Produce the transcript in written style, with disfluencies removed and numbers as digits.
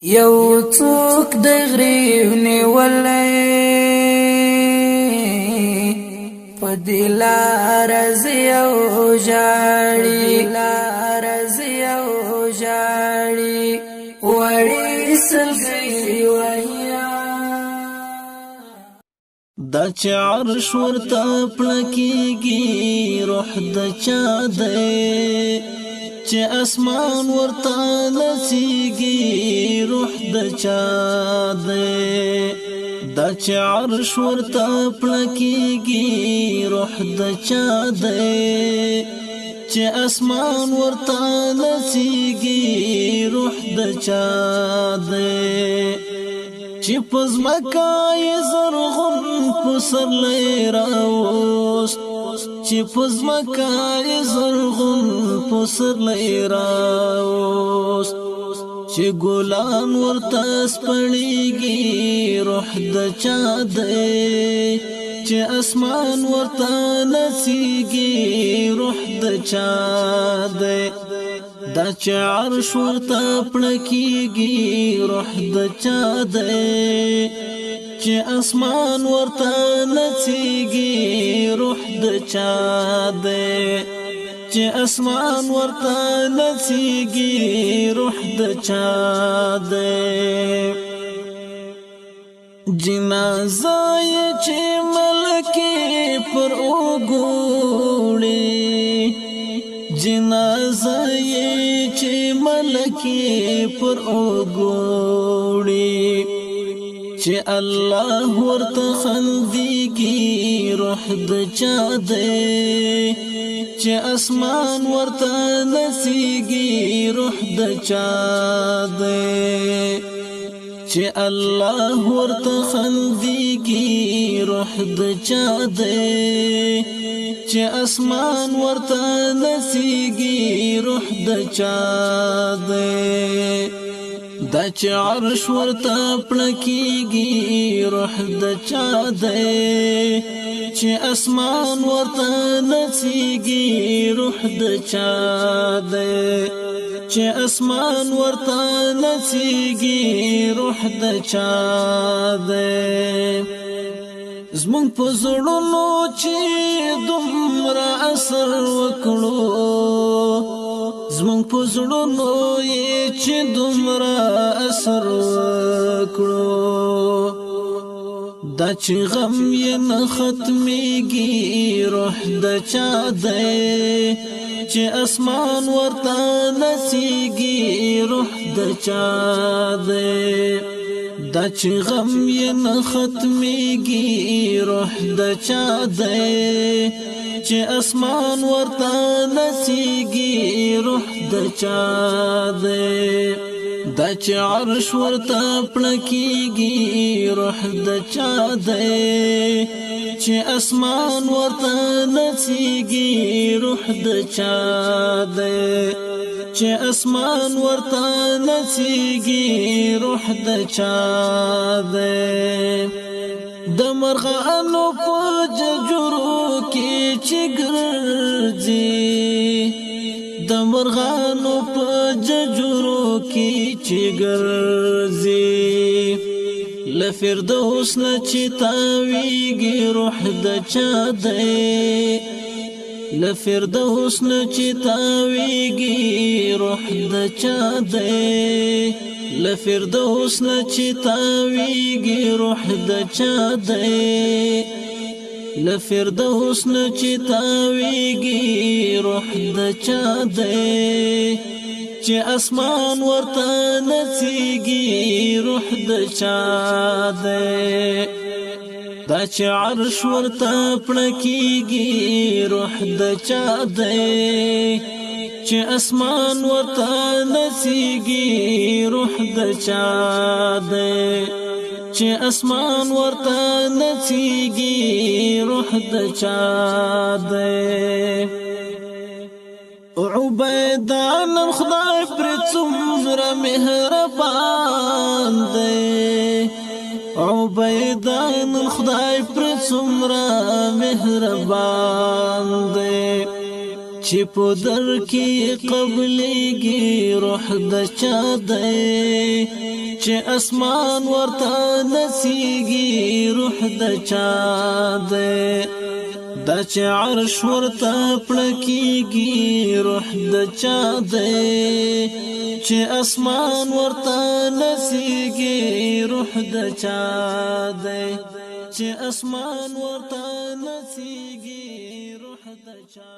یو څوک د غریب نیولې په دلار زیو جاړي وړي سلګي ویا دا چې عرش ورته پړکیږي روح د چا دی چې اسمان ورته نڅیږي روح د چا دی دا چې عرش ورته پړکیږي روح د چا دی چې اسمان ورته نڅیږي روح د چا دی چې پزمکای زرغون پسرلی راوست چې پزمکای زرغون پسرلی راوست چې ګلان ورته سپړیږي روح د چا دی چې اسمان ورته نڅیږي روح د چا دی دا چې عرش ورته پړکیږي روح د چا دی چې اسمان ورته نڅیږي روح د چا دی چې اسمان ورته نڅیږي روح د چا دی جنازه یې چې ملکې پر وګوړي جنازه یې چې ملکې پر وګوړي چې الله ورته خنديږي روح د چا دی چې اسمان ورته نڅیږي روح د چا دی چې الله ورته خنديږي روح د چا دی چې اسمان ورته نڅیږي روح د چا دی دا چې عرش ورته پړکیږي روح د چا دی چې اسمان ورته نڅیږي روح د چا دی چې اسمان ورته نڅیږي روح د چا دی زمون په زړونو چې دومره اثر وکړو زمون په زړونو چې دومره اثر وکړو دا چې غم یې نه ختمېږي روح د چا دی چې اسمان ورته نڅیږي روح د چا دی دا چې غم یې نه ختمېږي روح د چا دی چې اسمان ورته نڅیږي روح د چا دی دا چې عرش ورته پړکیږي روح د چا دی چې اسمان ورته نڅیږي روح د چا دی چې اسمان ورته نڅیږي روح د چا دی د مرغانو په ججرو کې چې ګرځي د مرغانو په ججرو کې چې ګرځي لفردوس نه چې تاویږي روح د چا دی لفردوس نه چې تاویږي روح د چا دی لفردوس نه چې تاویږي روح د چا دی لفردوس نه چې تاویږي روح د چا دی چې اسمان ورته نڅیږي روح د چا دی دا چې عرش ورته پړکیږي روح د چا دی چې اسمان ورته نڅیږي روح د چا دی چې اسمان ورته نڅیږي روح د چا دی عبیدان خدای پر څومره مهربان دی عبیدان خدای پر څومره مهربان دی چې په در کې قبلېږي روح د چا دی چې اسمان ورته نڅېږي روح د چا دی دا چې عرش ورته پړکېږي روح د چا دی چې اسمان ورته نڅېږي روح د چا دی چې اسمان ورته نڅېږي روح د چا